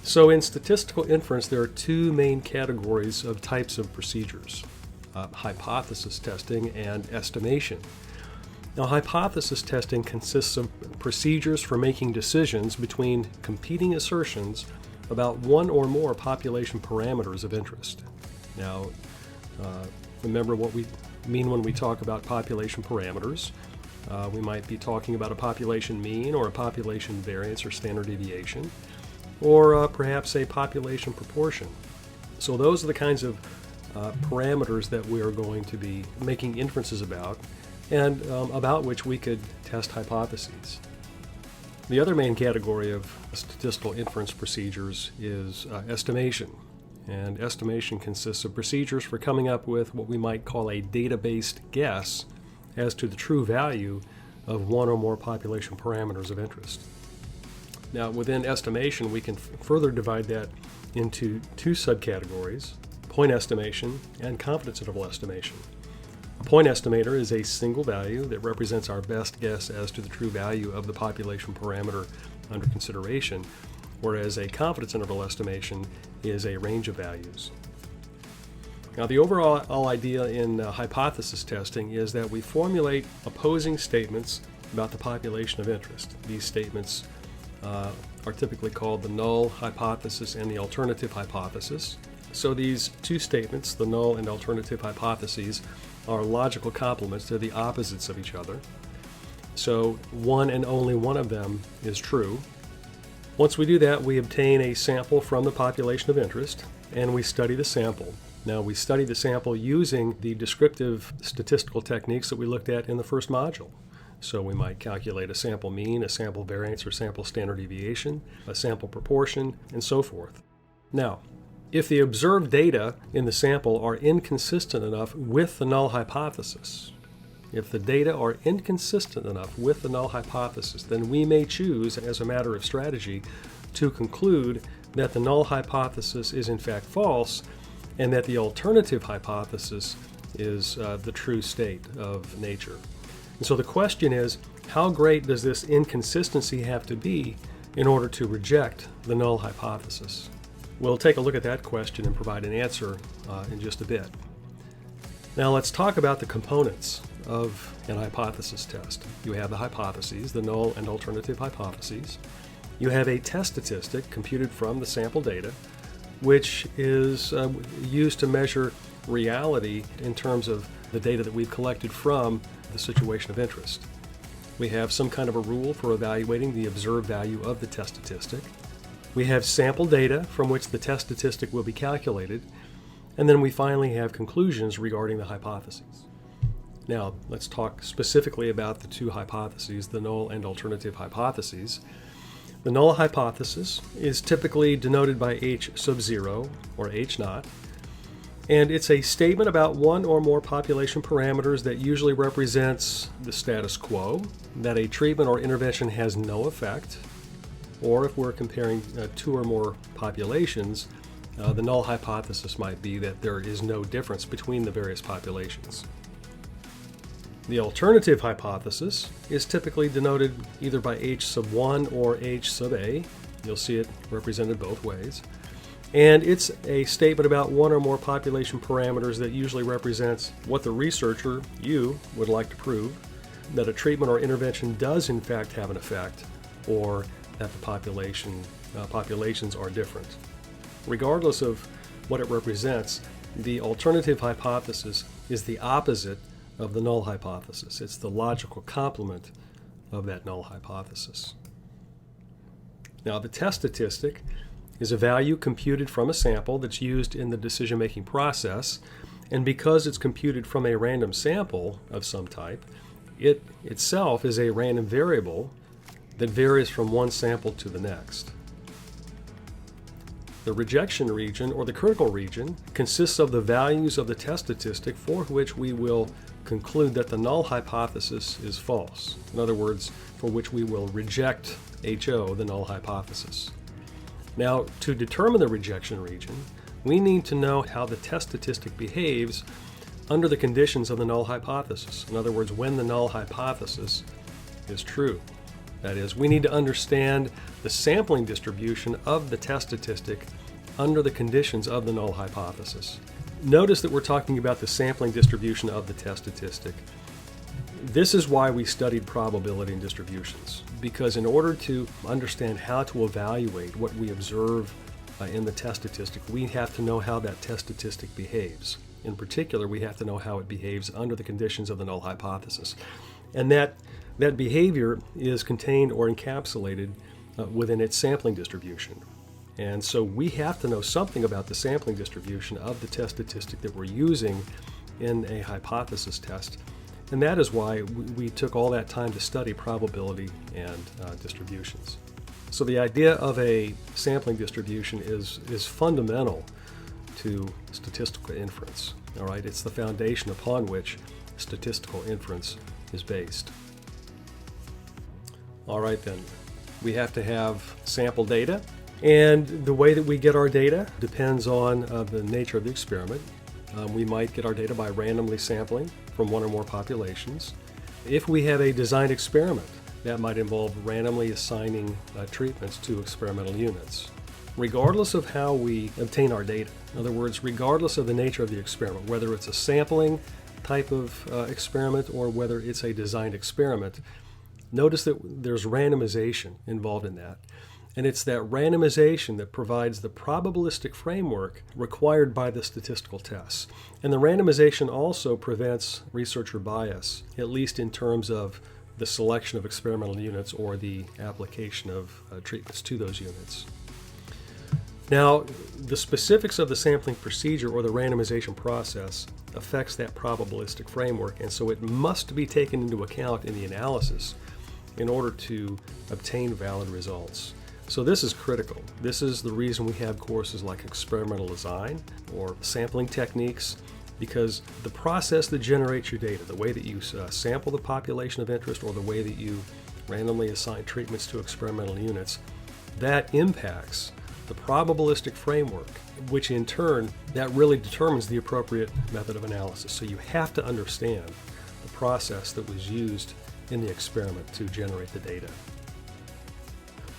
So in statistical inference, there are two main categories of types of procedures: hypothesis testing and estimation. Now, hypothesis testing consists of procedures for making decisions between competing assertions about one or more population parameters of interest. Now, remember what we mean when we talk about population parameters. We might be talking about a population mean or a population variance or standard deviation, or perhaps a population proportion. So those are the kinds of parameters that we are going to be making inferences about, and about which we could test hypotheses. The other main category of statistical inference procedures is estimation. And estimation consists of procedures for coming up with what we might call a data-based guess as to the true value of one or more population parameters of interest. Now, within estimation, we can further divide that into two subcategories: point estimation and confidence interval estimation. A point estimator is a single value that represents our best guess as to the true value of the population parameter under consideration, whereas a confidence interval estimation is a range of values. Now, the overall idea in hypothesis testing is that we formulate opposing statements about the population of interest. These statements are typically called the null hypothesis and the alternative hypothesis. So these two statements, the null and alternative hypotheses, are logical complements. They're the opposites of each other. So one and only one of them is true. Once we do that, we obtain a sample from the population of interest, and we study the sample. Now, we study the sample using the descriptive statistical techniques that we looked at in the first module. So we might calculate a sample mean, a sample variance or sample standard deviation, a sample proportion, and so forth. Now, if the observed data in the sample are inconsistent enough with the null hypothesis, if the data are inconsistent enough with the null hypothesis, then we may choose, as a matter of strategy, to conclude that the null hypothesis is in fact false and that the alternative hypothesis is the true state of nature. And so the question is, how great does this inconsistency have to be in order to reject the null hypothesis? We'll take a look at that question and provide an answer in just a bit. Now let's talk about the components of an hypothesis test. You have the hypotheses, the null and alternative hypotheses. You have a test statistic computed from the sample data, which is used to measure reality in terms of the data that we've collected from the situation of interest. We have some kind of a rule for evaluating the observed value of the test statistic. We have sample data from which the test statistic will be calculated, and then we finally have conclusions regarding the hypotheses. Now, let's talk specifically about the two hypotheses, the null and alternative hypotheses. The null hypothesis is typically denoted by H sub 0, or H naught, and it's a statement about one or more population parameters that usually represents the status quo, that a treatment or intervention has no effect, or if we're comparing two or more populations, the null hypothesis might be that there is no difference between the various populations. The alternative hypothesis is typically denoted either by H sub 1 or H sub A. You'll see it represented both ways. And it's a statement about one or more population parameters that usually represents what the researcher, you, would like to prove, that a treatment or intervention does in fact have an effect, or that the populations are different. Regardless of what it represents, the alternative hypothesis is the opposite of the null hypothesis. It's the logical complement of that null hypothesis. Now, the test statistic is a value computed from a sample that's used in the decision-making process, and because it's computed from a random sample of some type, it itself is a random variable that varies from one sample to the next. The rejection region, or the critical region, consists of the values of the test statistic for which we will conclude that the null hypothesis is false. In other words, for which we will reject HO, the null hypothesis. Now, to determine the rejection region, we need to know how the test statistic behaves under the conditions of the null hypothesis. In other words, when the null hypothesis is true. That is, we need to understand the sampling distribution of the test statistic under the conditions of the null hypothesis. Notice that we're talking about the sampling distribution of the test statistic. This is why we studied probability and distributions, because in order to understand how to evaluate what we observe in the test statistic, we have to know how that test statistic behaves. In particular, we have to know how it behaves under the conditions of the null hypothesis. And that behavior is contained or encapsulated within its sampling distribution. And so we have to know something about the sampling distribution of the test statistic that we're using in a hypothesis test. And that is why we took all that time to study probability and distributions. So the idea of a sampling distribution is fundamental to statistical inference. All right, it's the foundation upon which statistical inference is based. All right then, we have to have sample data, and the way that we get our data depends on the nature of the experiment. We might get our data by randomly sampling from one or more populations. If we have a designed experiment, that might involve randomly assigning treatments to experimental units. Regardless of how we obtain our data, in other words, regardless of the nature of the experiment, whether it's a sampling type of experiment or whether it's a designed experiment, notice that there's randomization involved in that. And it's that randomization that provides the probabilistic framework required by the statistical tests. And the randomization also prevents researcher bias, at least in terms of the selection of experimental units or the application of treatments to those units. Now, the specifics of the sampling procedure or the randomization process affects that probabilistic framework, and so it must be taken into account in the analysis in order to obtain valid results. So this is critical. This is the reason we have courses like experimental design or sampling techniques, because the process that generates your data, the way that you sample the population of interest or the way that you randomly assign treatments to experimental units, that impacts the probabilistic framework, which in turn, that really determines the appropriate method of analysis. So you have to understand the process that was used in the experiment to generate the data.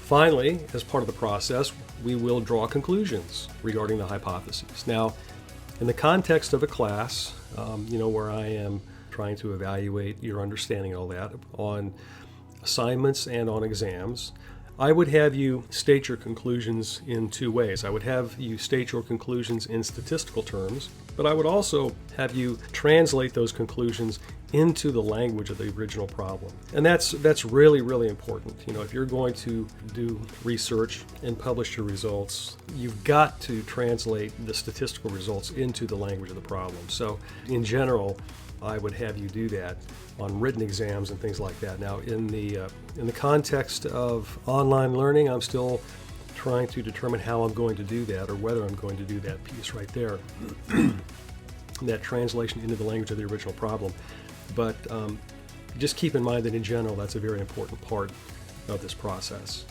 Finally, as part of the process, we will draw conclusions regarding the hypotheses. Now, in the context of a class, where I am trying to evaluate your understanding of all that on assignments and on exams, I would have you state your conclusions in two ways. I would have you state your conclusions in statistical terms, but I would also have you translate those conclusions into the language of the original problem. And that's really, really important. If you're going to do research and publish your results, you've got to translate the statistical results into the language of the problem. So in general, I would have you do that on written exams and things like that. Now, in the context of online learning, I'm still trying to determine how I'm going to do that or whether I'm going to do that piece right there, that translation into the language of the original problem. But just keep in mind that in general, that's a very important part of this process.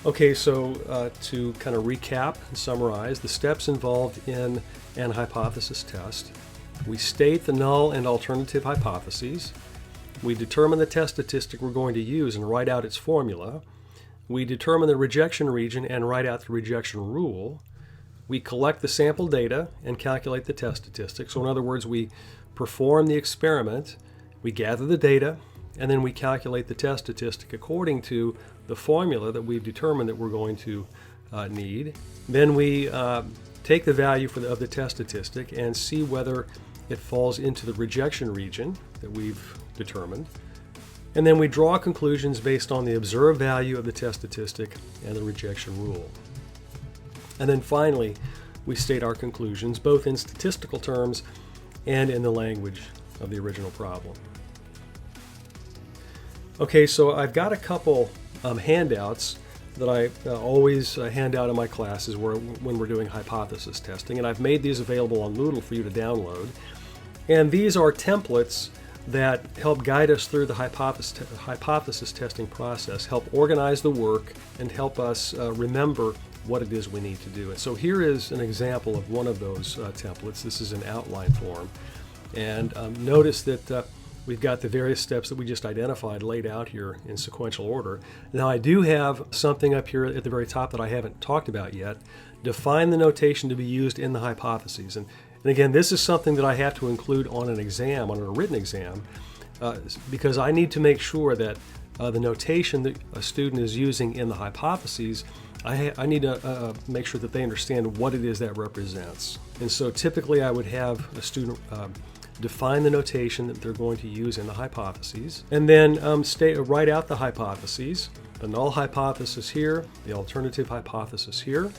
Okay, so to kind of recap and summarize, the steps involved in an hypothesis test: we state the null and alternative hypotheses. We determine the test statistic we're going to use and write out its formula. We determine the rejection region and write out the rejection rule. We collect the sample data and calculate the test statistic. So in other words, we perform the experiment, we gather the data, and then we calculate the test statistic according to the formula that we've determined that we're going to need. Then we take the value of the test statistic and see whether it falls into the rejection region that we've determined. And then we draw conclusions based on the observed value of the test statistic and the rejection rule. And then finally, we state our conclusions both in statistical terms and in the language of the original problem. Okay, so I've got a couple handouts that I always hand out in my classes when we're doing hypothesis testing, and I've made these available on Moodle for you to download. And these are templates that help guide us through the hypothesis testing process, help organize the work, and help us remember what it is we need to do. And so here is an example of one of those templates. This is an outline form. And notice that we've got the various steps that we just identified laid out here in sequential order. Now I do have something up here at the very top that I haven't talked about yet. Define the notation to be used in the hypotheses. And again, this is something that I have to include on an exam, on a written exam, because I need to make sure that the notation that a student is using in the hypotheses, I need to make sure that they understand what it is that represents. And so typically I would have a student define the notation that they're going to use in the hypotheses, and then write out the hypotheses, the null hypothesis here, the alternative hypothesis here.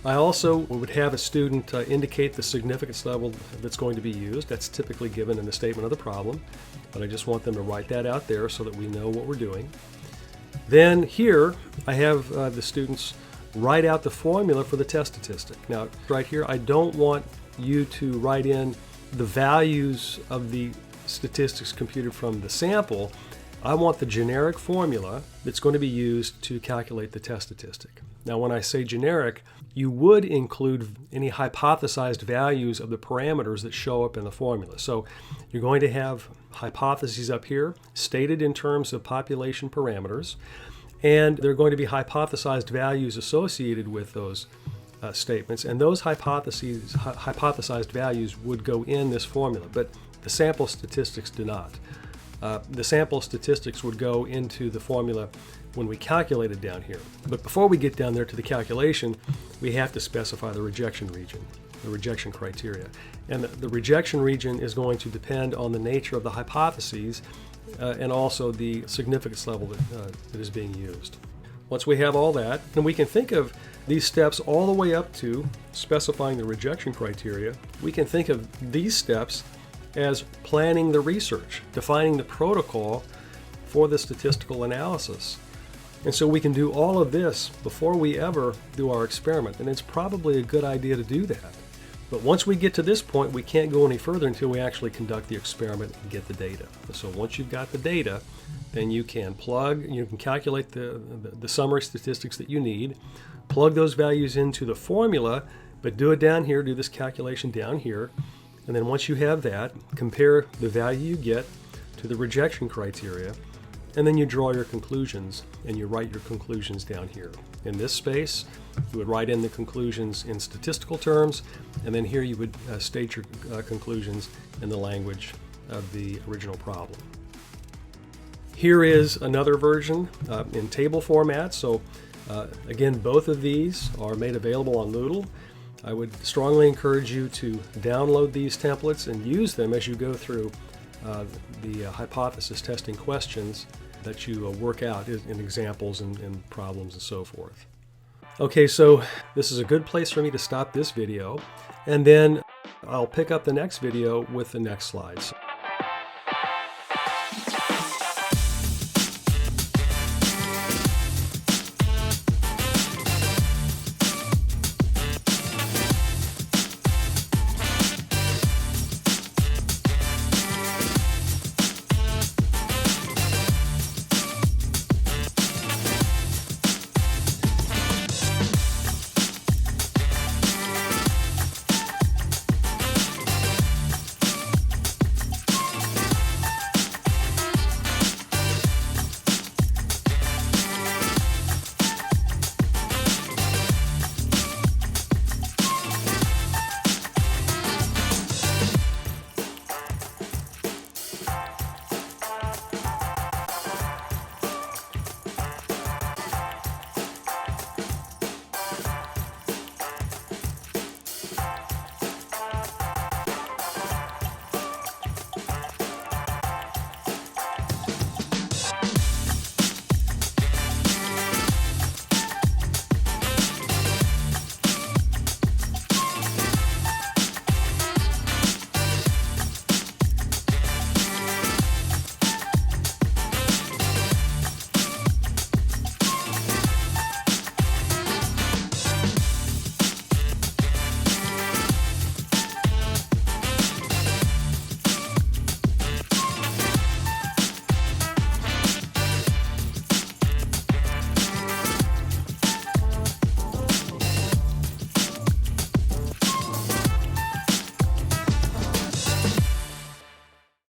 I also would have a student indicate the significance level that's going to be used. That's typically given in the statement of the problem, but I just want them to write that out there so that we know what we're doing. Then here I have the students write out the formula for the test statistic. Now right here I don't want you to write in the values of the statistics computed from the sample. I want the generic formula that's going to be used to calculate the test statistic. Now when I say generic, you would include any hypothesized values of the parameters that show up in the formula. So you're going to have hypotheses up here stated in terms of population parameters, and there are going to be hypothesized values associated with those statements, and those hypothesized values would go in this formula, but the sample statistics do not. The sample statistics would go into the formula when we calculate it down here. But before we get down there to the calculation, we have to specify the rejection region, the rejection criteria. And the rejection region is going to depend on the nature of the hypotheses and also the significance level that is being used. Once we have all that, then we can think of these steps all the way up to specifying the rejection criteria. We can think of these steps as planning the research, defining the protocol for the statistical analysis. And so we can do all of this before we ever do our experiment, and it's probably a good idea to do that. But once we get to this point, we can't go any further until we actually conduct the experiment and get the data. So once you've got the data, then you can calculate the summary statistics that you need, plug those values into the formula, but do it down here, do this calculation down here, and then once you have that, compare the value you get to the rejection criteria, and then you draw your conclusions and you write your conclusions down here. In this space, you would write in the conclusions in statistical terms, and then here you would state your conclusions in the language of the original problem. Here is another version in table format. So again, both of these are made available on Moodle. I would strongly encourage you to download these templates and use them as you go through the hypothesis testing questions that you work out in examples and problems and so forth. Okay, so this is a good place for me to stop this video, and then I'll pick up the next video with the next slides.